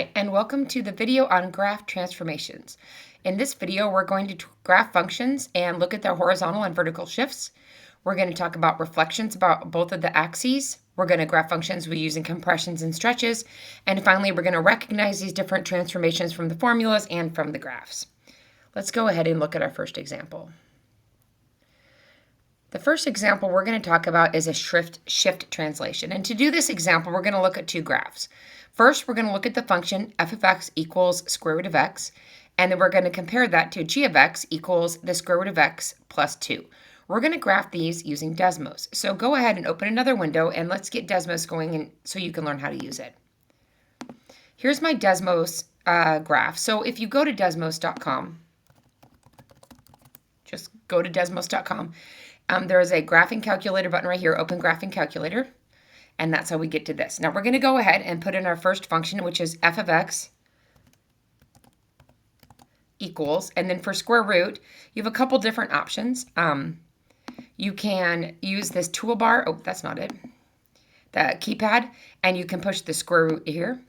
Hi, and welcome to the video on graph transformations. In this video, we're going to graph functions and look at their horizontal and vertical shifts. We're going to talk about reflections about both of the axes. We're going to graph functions using compressions and stretches. And finally, we're going to recognize these different transformations from the formulas and from the graphs. Let's go ahead and look at our first example. The first example we're going to talk about is a shift translation. And to do this example, we're going to look at two graphs. First, we're going to look at the function f of x equals square root of x, and then we're going to compare that to g of x equals the square root of x plus 2. We're going to graph these using Desmos. So go ahead and open another window, and let's get Desmos going so you can learn how to use it. Here's my Desmos graph. So if you go to desmos.com, just go to desmos.com. There is a graphing calculator button right here, open graphing calculator, and that's how we get to this. Now we're going to go ahead and put in our first function, which is f of x equals, and then for square root, you have a couple different options. You can use this toolbar, oh, that's not it, the keypad, and you can push the square root here,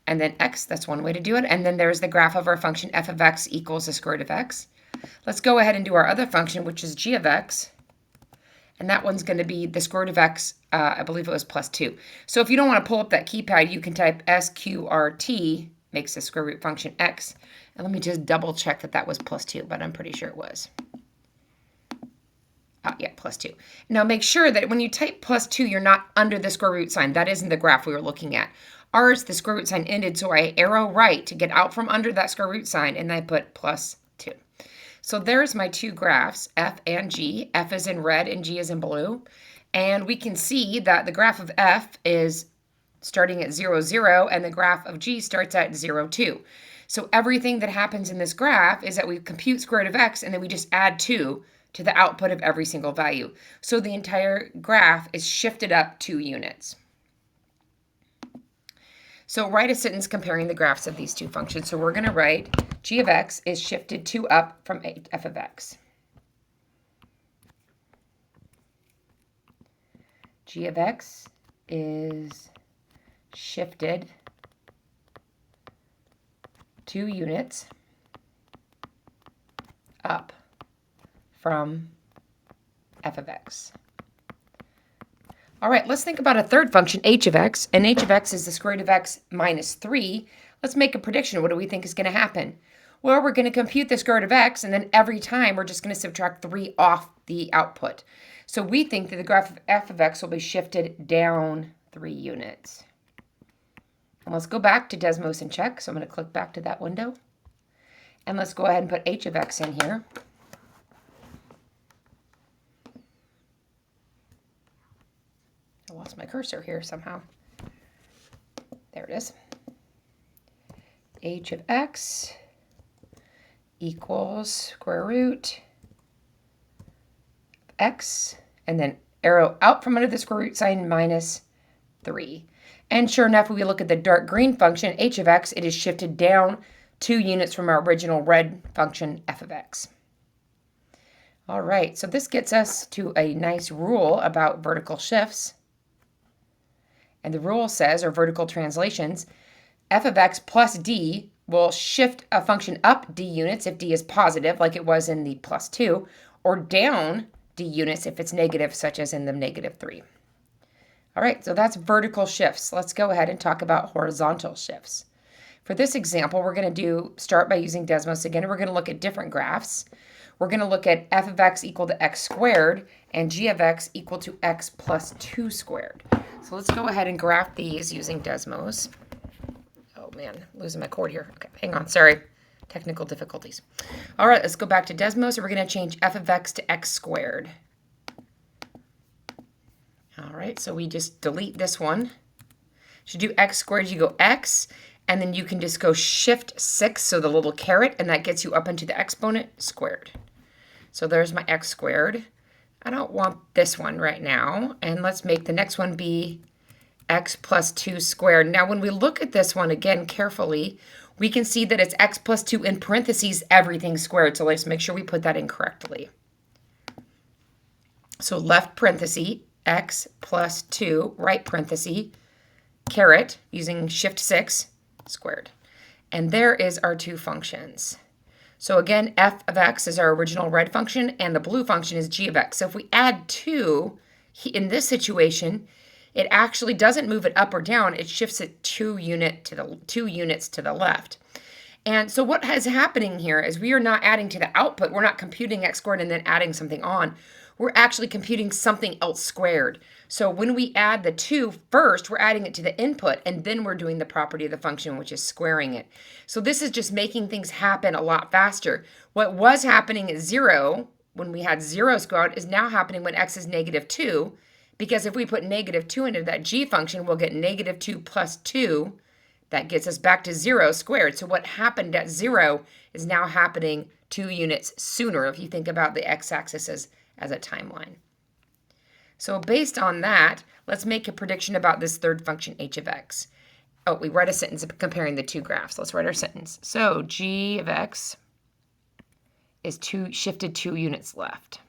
and then x, that's one way to do it, and then there's the graph of our function f of x equals the square root of x. Let's go ahead and do our other function, which is g of x. And that one's going to be the square root of x, I believe it was plus 2. So if you don't want to pull up that keypad, you can type SQRT, makes the square root function x. And let me just double check that that was plus 2, but I'm pretty sure it was. Yeah, plus 2. Now make sure that when you type plus 2, you're not under the square root sign. That isn't the graph we were looking at. Ours, the square root sign ended, so I arrow right to get out from under that square root sign, and I put plus 2. So there's my two graphs, f and g. F is in red and g is in blue. And we can see that the graph of f is starting at 0, 0, and the graph of g starts at 0, 2. So everything that happens in this graph is that we compute square root of x, and then we just add 2 to the output of every single value. So the entire graph is shifted up 2 units. So write a sentence comparing the graphs of these two functions. So we're going to write g of x is shifted 2 up from f of x. G of x is shifted 2 units up from f of x. All right, let's think about a third function, h of x, and h of x is the square root of x minus 3. Let's make a prediction. What do we think is going to happen? Well, we're going to compute the square root of x, and then every time we're just going to subtract 3 off the output. So we think that the graph of f of x will be shifted down 3 units. And let's go back to Desmos and check. So I'm going to click back to that window. And let's go ahead and put h of x in here. I lost my cursor here somehow. There it is. H of x equals square root of x, and then arrow out from under the square root sign minus 3. And sure enough, when we look at the dark green function, h of x, it is shifted down 2 units from our original red function, f of x. All right, so this gets us to a nice rule about vertical shifts. And the rule says, or vertical translations, f of x plus d will shift a function up d units if d is positive, like it was in the plus 2, or down d units if it's negative, such as in the negative 3. All right, so that's vertical shifts. Let's go ahead and talk about horizontal shifts. For this example, we're going to start by using Desmos again. We're going to look at different graphs. We're going to look at f of x equal to x squared and g of x equal to x plus 2 squared. So let's go ahead and graph these using Desmos. Oh man, losing my cord here. Okay, hang on, sorry. Technical difficulties. All right, let's go back to Desmos. So we're going to change f of x to x squared. All right, so we just delete this one. To do x squared, you go x, and then you can just go shift 6, so the little caret, and that gets you up into the exponent squared. So there's my x squared. I don't want this one right now. And let's make the next one be x plus 2 squared. Now, when we look at this one again carefully, we can see that it's x plus 2 in parentheses, everything squared. So let's make sure we put that in correctly. So left parenthesis, x plus 2, right parenthesis, caret, using shift 6, squared. And there is our two functions. So again, f of x is our original red function, and the blue function is g of x. So if we add 2, in this situation, it actually doesn't move it up or down. It shifts it 2 units to the left. And so what is happening here is we are not adding to the output. We're not computing x squared and then adding something on. We're actually computing something else squared. So when we add the 2 first, we're adding it to the input, and then we're doing the property of the function, which is squaring it. So this is just making things happen a lot faster. What was happening at 0, when we had 0 squared, is now happening when x is -2, because if we put -2 into that g function, we'll get -2 plus 2. That gets us back to 0 squared. So what happened at 0 is now happening 2 units sooner, if you think about the x-axis as a timeline. So based on that, let's make a prediction about this third function, h of x. Oh, we write a sentence comparing the two graphs. Let's write our sentence. So g of x is shifted 2 units left.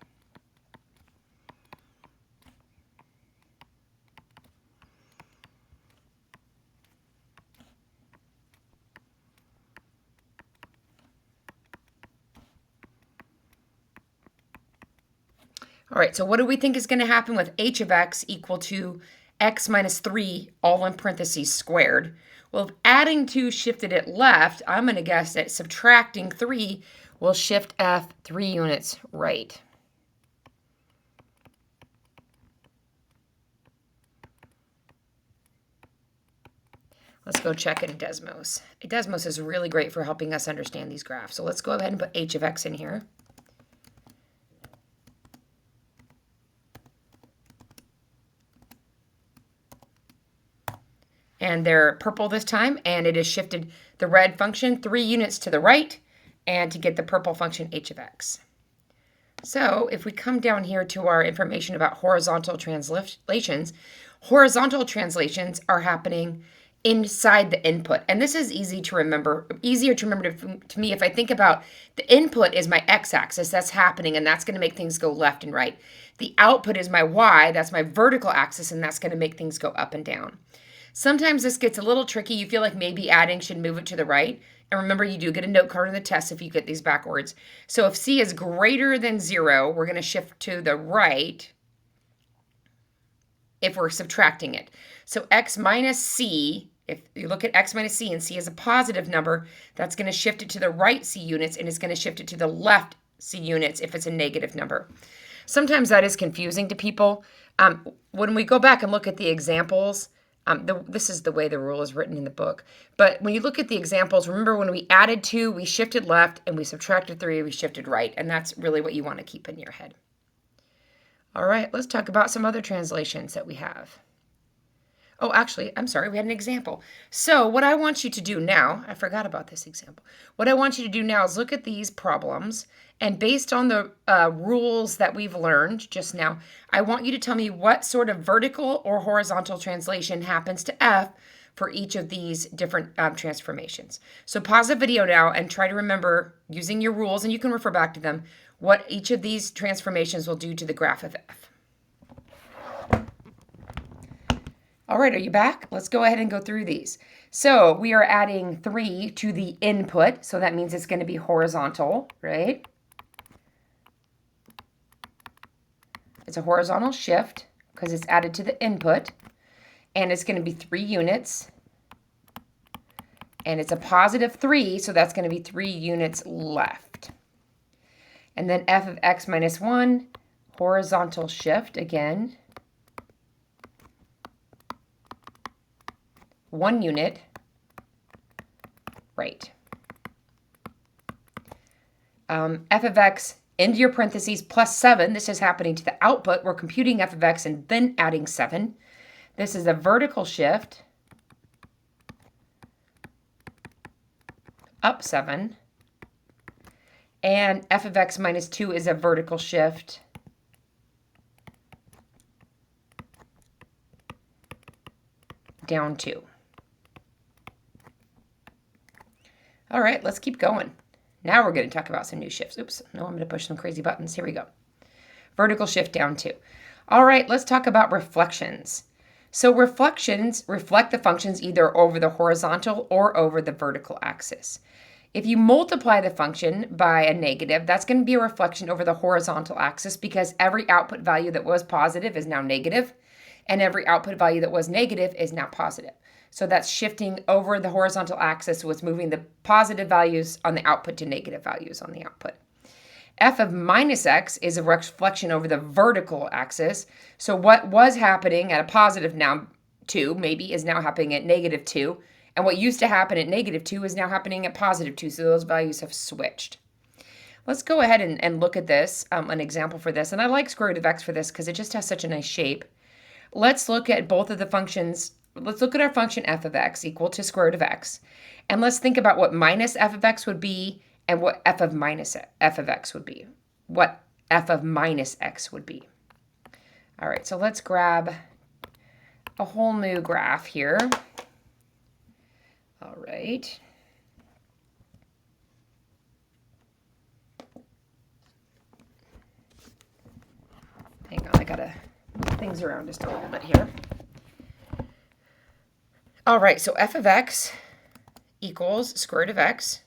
All right, so what do we think is going to happen with h of x equal to x minus 3, all in parentheses, squared? Well, if adding 2 shifted it left, I'm going to guess that subtracting 3 will shift f 3 units right. Let's go check in Desmos. Desmos is really great for helping us understand these graphs. So let's go ahead and put h of x in here. And they're purple this time, and it has shifted the red function 3 units to the right, and to get the purple function h of x. So if we come down here to our information about horizontal translations are happening inside the input. And this is easier to remember to me if I think about the input is my x-axis, that's happening, and that's going to make things go left and right. The output is my y, that's my vertical axis, and that's going to make things go up and down. Sometimes this gets a little tricky. You feel like maybe adding should move it to the right. And remember, you do get a note card on the test if you get these backwards. So if c is greater than 0, we're going to shift to the right if we're subtracting it. So x minus c, if you look at x minus c and c is a positive number, that's going to shift it to the right c units, and it's going to shift it to the left c units if it's a negative number. Sometimes that is confusing to people. When we go back and look at the examples, this is the way the rule is written in the book. But when you look at the examples, remember when we added 2, we shifted left, and we subtracted 3, we shifted right. And that's really what you want to keep in your head. All right, let's talk about some other translations that we have. Oh, actually, I'm sorry, we had an example. So what I want you to do now, I forgot about this example. What I want you to do now is look at these problems, and based on the rules that we've learned just now, I want you to tell me what sort of vertical or horizontal translation happens to f for each of these different transformations. So pause the video now and try to remember, using your rules, and you can refer back to them, what each of these transformations will do to the graph of f. All right, are you back? Let's go ahead and go through these. So we are adding 3 to the input, so that means it's going to be horizontal, right? It's a horizontal shift because it's added to the input, and it's going to be 3 units, and it's a positive 3, so that's going to be 3 units left. And then f of x minus 1, horizontal shift again, 1 unit, right. F of x into your parentheses plus 7. This is happening to the output. We're computing f of x and then adding 7. This is a vertical shift, up 7. And f of x minus 2 is a vertical shift, down 2. All right, let's keep going. Now we're going to talk about some new shifts. Oops, no, I'm going to push some crazy buttons. Here we go. Vertical shift down 2. All right, let's talk about reflections. So reflections reflect the functions either over the horizontal or over the vertical axis. If you multiply the function by a negative, that's going to be a reflection over the horizontal axis because every output value that was positive is now negative, and every output value that was negative is now positive. So that's shifting over the horizontal axis, was moving the positive values on the output to negative values on the output. F of minus x is a reflection over the vertical axis. So what was happening at a positive now 2 maybe is now happening at negative 2. And what used to happen at negative 2 is now happening at positive 2. So those values have switched. Let's go ahead and look at this, an example for this. And I like square root of x for this because it just has such a nice shape. Let's look at both of the functions. Let's look at our function f of x equal to square root of x. And let's think about what minus f of x would be and what f of minus f of x would be. What f of minus x would be. All right, so let's grab a whole new graph here. All right. Hang on, I gotta move things around just a little bit here. All right, so f of x equals square root of x.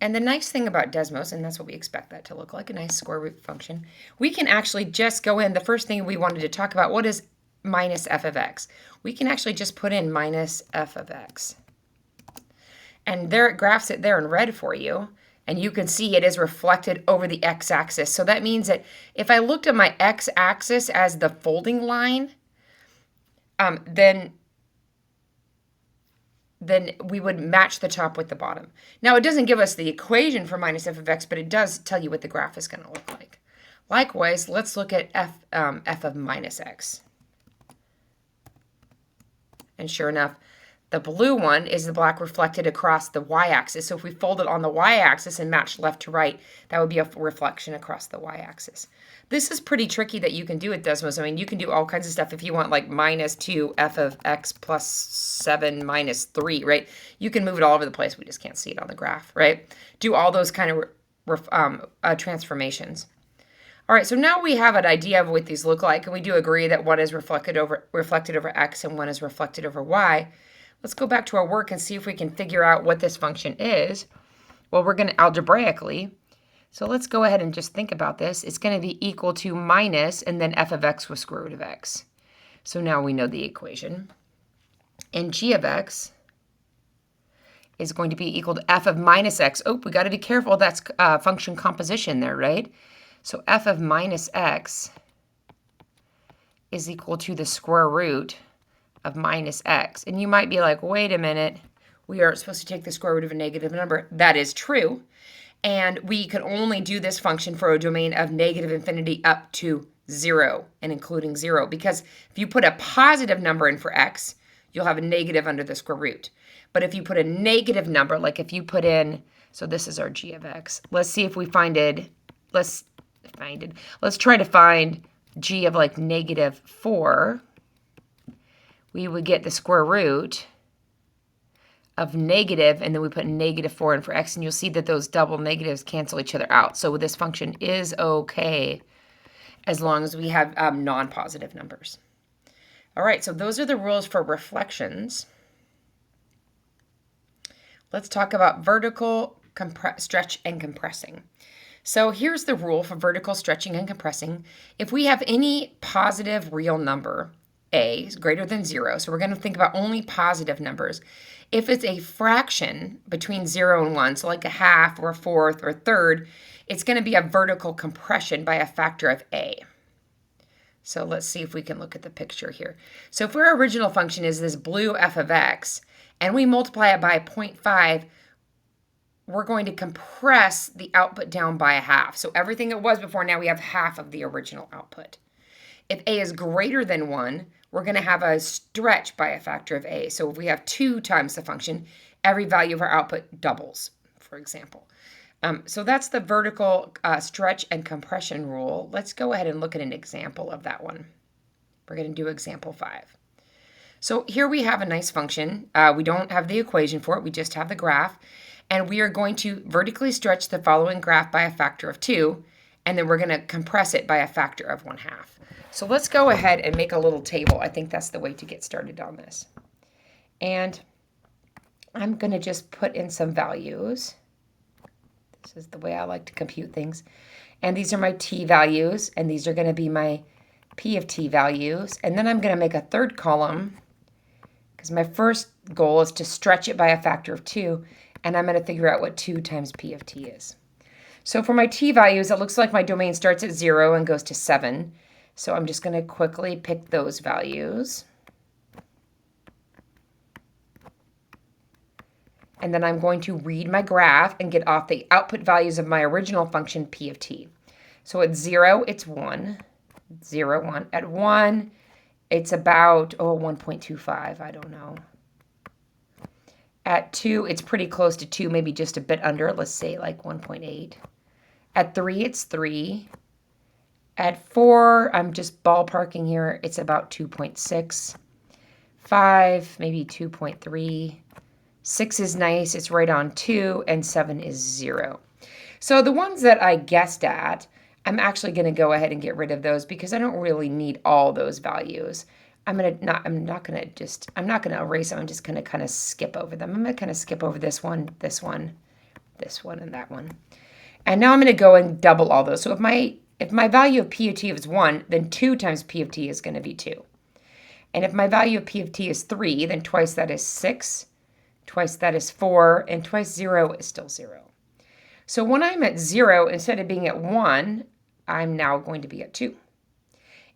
And the nice thing about Desmos, and that's what we expect that to look like, a nice square root function, we can actually just go in, the first thing we wanted to talk about, what is minus f of x? We can actually just put in minus f of x. And there it graphs it there in red for you. And you can see it is reflected over the x-axis. So that means that if I looked at my x-axis as the folding line, then we would match the top with the bottom. Now, it doesn't give us the equation for minus f of x, but it does tell you what the graph is going to look like. Likewise, let's look at f of minus x. And sure enough, the blue one is the black reflected across the y-axis. So if we fold it on the y-axis and match left to right, that would be a reflection across the y-axis. This is pretty tricky that you can do with Desmos. I mean, you can do all kinds of stuff if you want, like minus 2 f of x plus 7 minus 3, right? You can move it all over the place. We just can't see it on the graph, right? Do all those kind of transformations. All right, so now we have an idea of what these look like, and we do agree that one is reflected over x and one is reflected over y. Let's go back to our work and see if we can figure out what this function is. Well, we're going to algebraically. So let's go ahead and just think about this. It's going to be equal to minus and then f of x with square root of x. So now we know the equation. And g of x is going to be equal to f of minus x. Oh, we got to be careful. That's function composition there, right? So f of minus x is equal to the square root of minus x. And you might be like, wait a minute, we are supposed to take the square root of a negative number. That is true. And we can only do this function for a domain of negative infinity up to 0 and including 0. Because if you put a positive number in for x, you'll have a negative under the square root. But if you put a negative number, like if you put in, so this is our g of x. Let's see if we find it. Let's try to find g of like negative 4. We would get the square root of negative, and then we put negative 4 in for x, and you'll see that those double negatives cancel each other out. So this function is okay as long as we have non-positive numbers. All right, so those are the rules for reflections. Let's talk about vertical stretch and compressing. So here's the rule for vertical stretching and compressing. If we have any positive real number, a is greater than 0, so we're going to think about only positive numbers. If it's a fraction between 0 and 1, so like a half or a fourth or a third, it's going to be a vertical compression by a factor of a. So let's see if we can look at the picture here. So if our original function is this blue f of x, and we multiply it by 0.5, we're going to compress the output down by a half. So everything it was before, now we have half of the original output. If a is greater than 1, we're going to have a stretch by a factor of a. So if we have 2 times the function, every value of our output doubles, for example. So that's the vertical stretch and compression rule. Let's go ahead and look at an example of that one. We're going to do example 5. So here we have a nice function. We don't have the equation for it. We just have the graph. And we are going to vertically stretch the following graph by a factor of 2. and then we're going to compress it by a factor of 1/2. So let's go ahead and make a little table. I think that's the way to get started on this. And I'm going to just put in some values. This is the way I like to compute things. And these are my t values, and these are going to be my p of t values. And then I'm going to make a third column, because my first goal is to stretch it by a factor of 2, and I'm going to figure out what 2 times p of t is. So for my t values, it looks like my domain starts at 0 and goes to 7. So I'm just going to quickly pick those values. And then I'm going to read my graph and get off the output values of my original function p of t. So at 0, it's 1, 0, 1. At 1, it's about, 1.25, I don't know. At 2, it's pretty close to 2, maybe just a bit under, let's say like 1.8. At 3, it's 3. At 4, I'm just ballparking here, it's about 2.6. 5, maybe 2.3. 6 is nice, it's right on 2, and 7 is 0. So the ones that I guessed at, I'm actually going to go ahead and get rid of those because I don't really need all those values. I'm not going to erase them. I'm just going to kind of skip over them. I'm going to kind of skip over this one, this one, this one, and that one. And now I'm going to go and double all those. So if my value of p of t is 1, then 2 times p of t is going to be 2. And if my value of p of t is 3, then twice that is 6, twice that is 4, and twice 0 is still 0. So when I'm at 0, instead of being at 1, I'm now going to be at 2.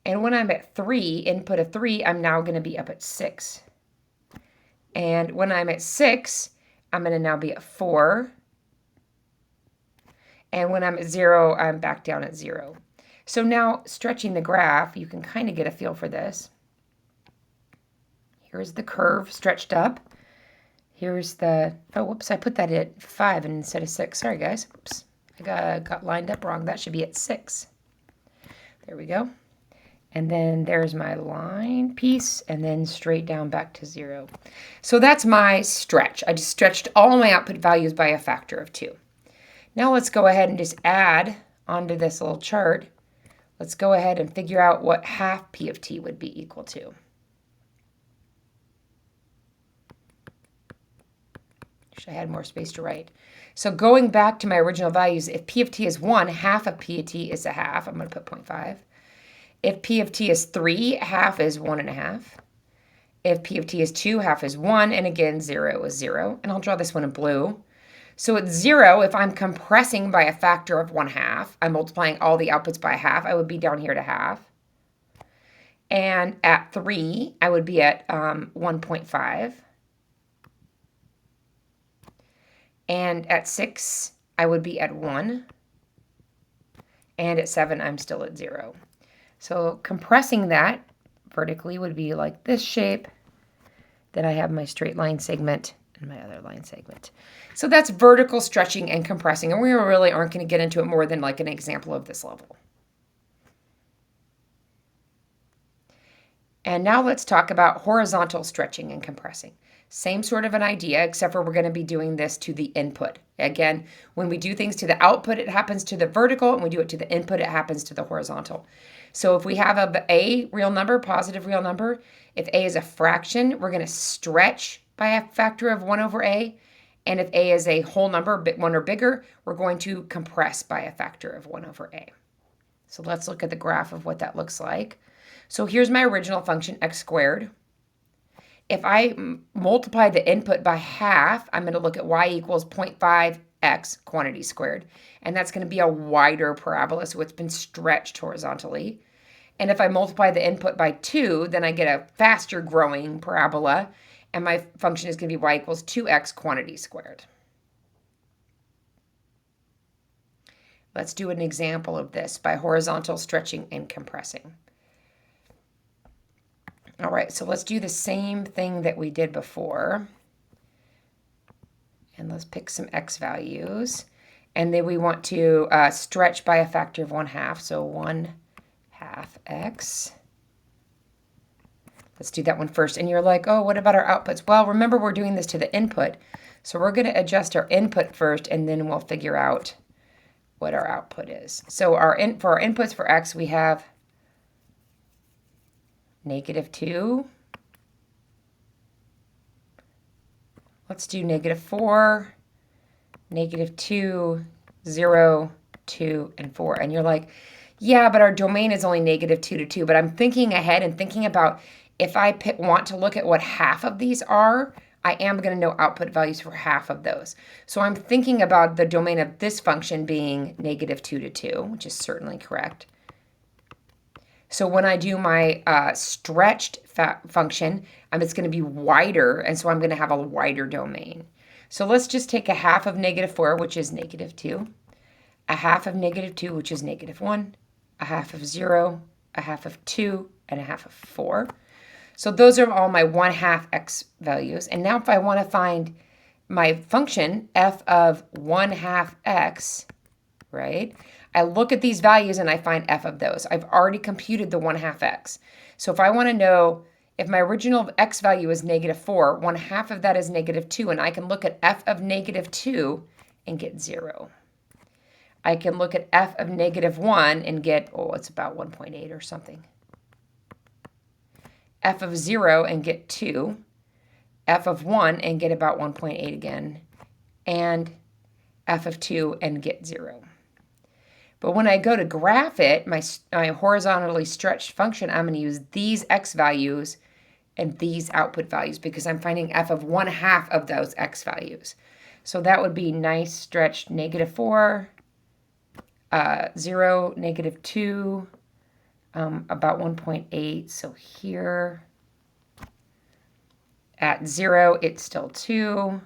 And when I'm at 3, input of 3, I'm now going to be up at 6. And when I'm at 6, I'm going to now be at 4. And when I'm at 0, I'm back down at 0. So now, stretching the graph, you can kind of get a feel for this. Here's the curve stretched up. Here's the, oh, whoops, I put that at 5 instead of 6. Sorry, guys. Oops, I got lined up wrong. That should be at 6. There we go. And then there's my line piece, and then straight down back to 0. So that's my stretch. I just stretched all my output values by a factor of 2. Now let's go ahead and just add onto this little chart. Let's go ahead and figure out what half p of t would be equal to. Wish I had more space to write. So going back to my original values, if p of t is 1, half of p of t is a half. I'm going to put 0.5. If p of t is 3, half is 1.5. If p of t is 2, half is 1. And again, 0 is 0. And I'll draw this one in blue. So at 0, if I'm compressing by a factor of 1/2, I'm multiplying all the outputs by 1/2, I would be down here to half. And at 3, I would be at 1.5. And at 6, I would be at 1. And at 7, I'm still at 0. So compressing that vertically would be like this shape. Then I have my straight line segment and my other line segment. So that's vertical stretching and compressing. And we really aren't going to get into it more than like an example of this level. And now let's talk about horizontal stretching and compressing. Same sort of an idea, except for we're going to be doing this to the input. Again, when we do things to the output, it happens to the vertical, and we do it to the input, it happens to the horizontal. So if we have a real number, positive real number, if a is a fraction, we're going to stretch by a factor of 1 over a. And if a is a whole number, 1 or bigger, we're going to compress by a factor of 1 over a. So let's look at the graph of what that looks like. So here's my original function, x squared. If I multiply the input by half, I'm going to look at y equals 0.5x quantity squared. And that's going to be a wider parabola, so it's been stretched horizontally. And if I multiply the input by 2, then I get a faster growing parabola. And my function is going to be y equals 2x quantity squared. Let's do an example of this by horizontal stretching and compressing. All right, so let's do the same thing that we did before. And let's pick some x values. And then we want to stretch by a factor of 1/2, so 1/2 x. Let's do that one first. And you're like, oh, what about our outputs? Well, remember we're doing this to the input. So we're going to adjust our input first, and then we'll figure out what our output is. So for our inputs for x, we have -2. Let's do -4, -2, 0, 2, and 4. And you're like, yeah, but our domain is only -2 to 2. But I'm thinking ahead and thinking about if I want to look at what half of these are, I am going to know output values for half of those. So I'm thinking about the domain of this function being -2 to 2, which is certainly correct. So when I do my stretched function, it's going to be wider, and so I'm going to have a wider domain. So let's just take a half of -4, which is -2, a half of -2, which is -1, a half of 0, a half of 2, and a half of 4. So those are all my 1/2 x values. And now if I want to find my function, f of 1/2 x, right? I look at these values and I find f of those. I've already computed the 1/2 x. So if I want to know if my original x value is -4, 1/2 of that is -2, and I can look at f of -2 and get 0. I can look at f of -1 and get, it's about 1.8 or something. F of 0 and get 2. F of 1 and get about 1.8 again. And f of 2 and get 0. But when I go to graph it, my horizontally stretched function, I'm going to use these x values and these output values because I'm finding f of 1/2 of those x values. So that would be nice stretched -4, 0, -2, about 1.8. So here at 0, it's still 2.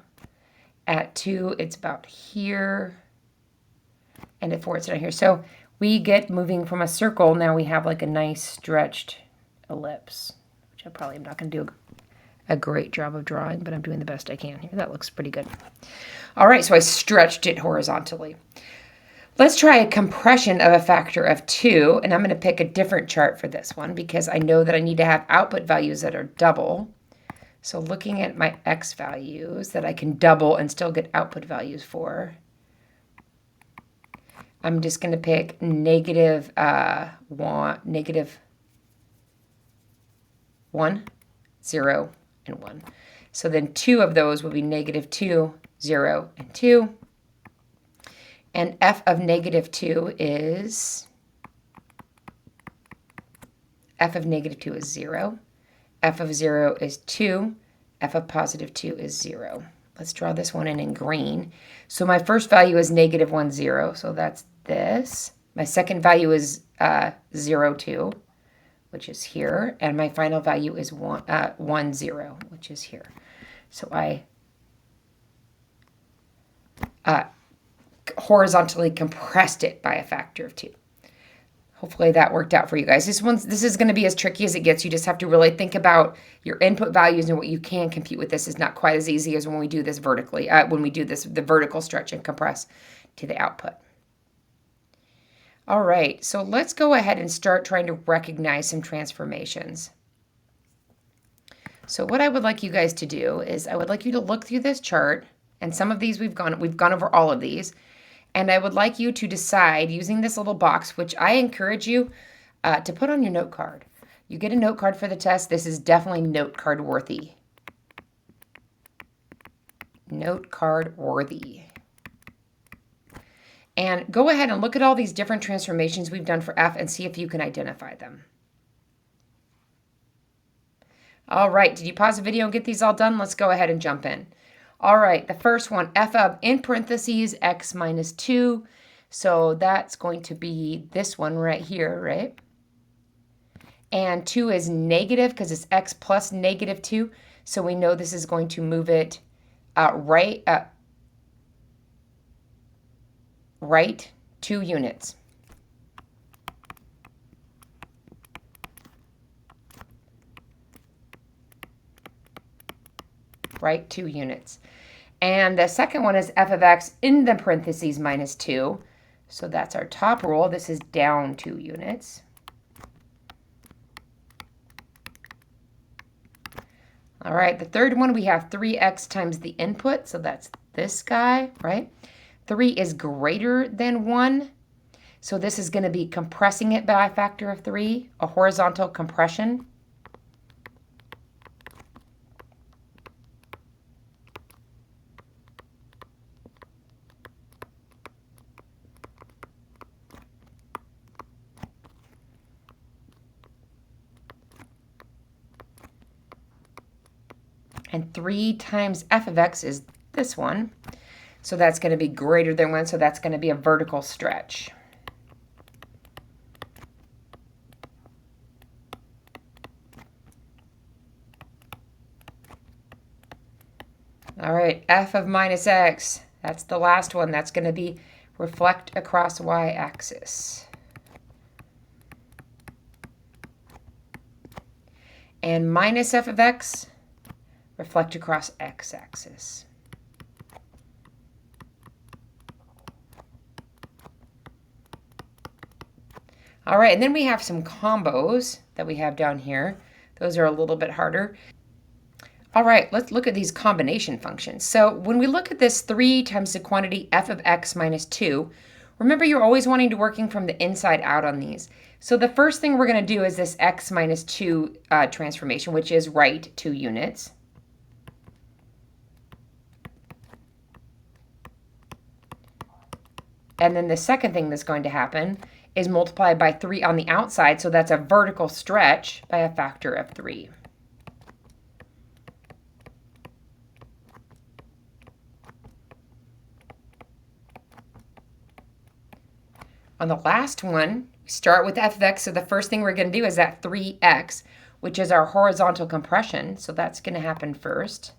At 2, it's about here. And at 4, it's down here. So we get moving from a circle. Now we have like a nice stretched ellipse, which I probably am not going to do a great job of drawing, but I'm doing the best I can here. That looks pretty good. All right, so I stretched it horizontally. Let's try a compression of a factor of 2, and I'm going to pick a different chart for this one because I know that I need to have output values that are double. So looking at my x values that I can double and still get output values for, I'm just going to pick -1, -0, and 1. So then 2 of those will be -2, 0, and 2. And f of -2 is, f of -2 is 0. F of 0 is 2. F of +2 is 0. Let's draw this one in green. So my first value is -1, 0. So that's this. My second value is 0, 2, which is here. And my final value is 1, 0, which is here. So I horizontally compressed it by a factor of 2. Hopefully that worked out for you guys. This is going to be as tricky as it gets. You just have to really think about your input values and what you can compute with this. Is not quite as easy as when we do this vertically, the vertical stretch and compress to the output. All right, so let's go ahead and start trying to recognize some transformations. So what I would like you guys to do is I would like you to look through this chart, and some of these we've gone over all of these. And I would like you to decide using this little box, which I encourage you to put on your note card. You get a note card for the test. This is definitely note card worthy. Note card worthy. And go ahead and look at all these different transformations we've done for f and see if you can identify them. All right, did you pause the video and get these all done? Let's go ahead and jump in. All right, the first one, f of, in parentheses, x minus 2. So that's going to be this one right here, right? And 2 is negative because it's x plus -2. So we know this is going to move it right 2 units. Right, 2 units. And the second one is f of x in the parentheses minus 2. So that's our top rule. This is down 2 units. All right, the third one, we have 3x times the input. So that's this guy, right? 3 is greater than 1. So this is going to be compressing it by a factor of 3, a horizontal compression. And 3 times f of x is this one. So that's going to be greater than 1, so that's going to be a vertical stretch. All right, f of minus x, that's the last one. That's going to be reflect across y-axis. And minus f of x, reflect across x-axis. All right, and then we have some combos that we have down here. Those are a little bit harder. All right, let's look at these combination functions. So when we look at this 3 times the quantity f of x minus 2, remember you're always wanting to working from the inside out on these. So the first thing we're going to do is this x minus 2 transformation, which is right 2 units. And then the second thing that's going to happen is multiply by 3 on the outside, so that's a vertical stretch by a factor of 3. On the last one, we start with f of x, so the first thing we're going to do is that 3x, which is our horizontal compression, so that's going to happen first.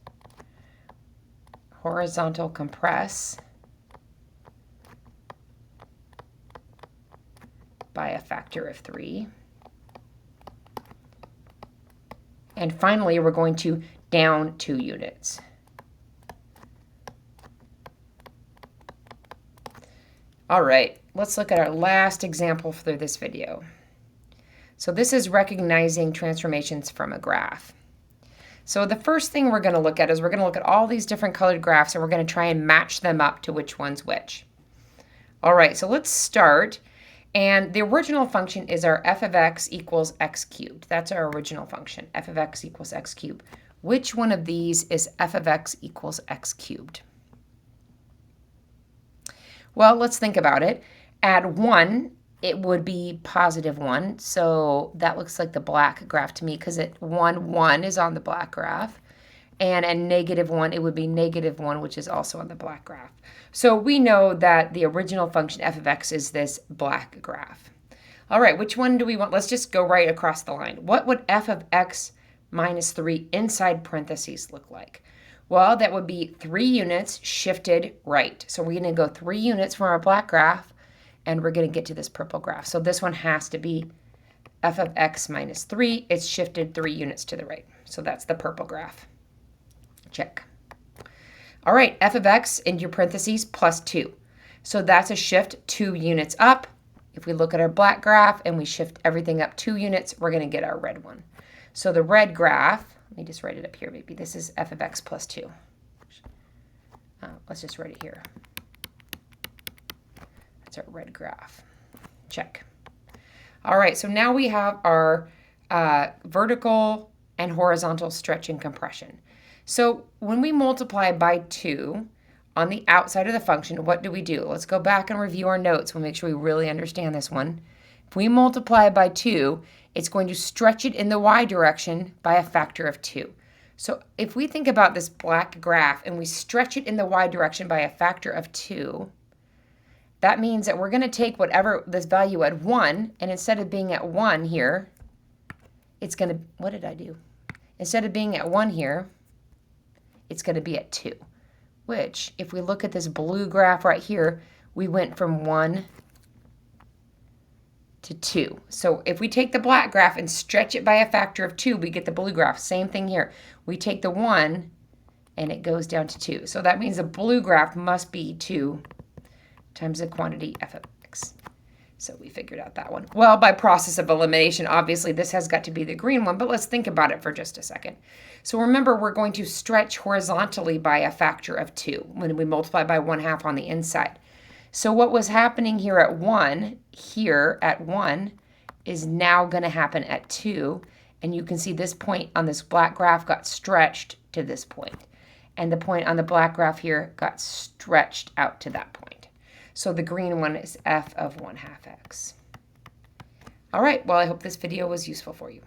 Horizontal compress by a factor of 3. And finally, we're going to down 2 units. All right, let's look at our last example for this video. So this is recognizing transformations from a graph. So the first thing we're going to look at is we're going to look at all these different colored graphs, and we're going to try and match them up to which one's which. All right, so let's start. And the original function is our f of x equals x cubed. That's our original function, f of x equals x cubed. Which one of these is f of x equals x cubed? Well, let's think about it. At 1, it would be positive 1. So that looks like the black graph to me because at 1, 1 is on the black graph. And at negative 1, it would be negative 1, which is also on the black graph. So we know that the original function f of x is this black graph. All right, which one do we want? Let's just go right across the line. What would f of x minus 3 inside parentheses look like? Well, that would be 3 units shifted right. So we're going to go 3 units from our black graph, and we're going to get to this purple graph. So this one has to be f of x minus 3. It's shifted 3 units to the right. So that's the purple graph. Check. All right, f of x into your parentheses plus 2. So that's a shift 2 units up. If we look at our black graph and we shift everything up 2 units, we're going to get our red one. So the red graph, let me just write it up here, maybe. This is f of x plus 2. Let's just write it here. That's our red graph. Check. All right, so now we have our vertical and horizontal stretch and compression. So when we multiply by 2 on the outside of the function, what do we do? Let's go back and review our notes. We'll make sure we really understand this one. If we multiply by 2, it's going to stretch it in the y direction by a factor of 2. So if we think about this black graph and we stretch it in the y direction by a factor of 2, that means that we're going to take whatever this value at 1, and instead of being at 1 here, it's going to, what did I do? Instead of being at 1 here, it's going to be at 2, which if we look at this blue graph right here, we went from 1 to 2. So if we take the black graph and stretch it by a factor of 2, we get the blue graph. Same thing here. We take the 1 and it goes down to 2. So that means the blue graph must be 2 times the quantity f of x. So we figured out that one. Well, by process of elimination, obviously this has got to be the green one, but let's think about it for just a second. So remember, we're going to stretch horizontally by a factor of 2 when we multiply by 1/2 on the inside. So what was happening here at 1, is now going to happen at 2. And you can see this point on this black graph got stretched to this point. And the point on the black graph here got stretched out to that point. So the green one is f of 1/2x. All right, well, I hope this video was useful for you.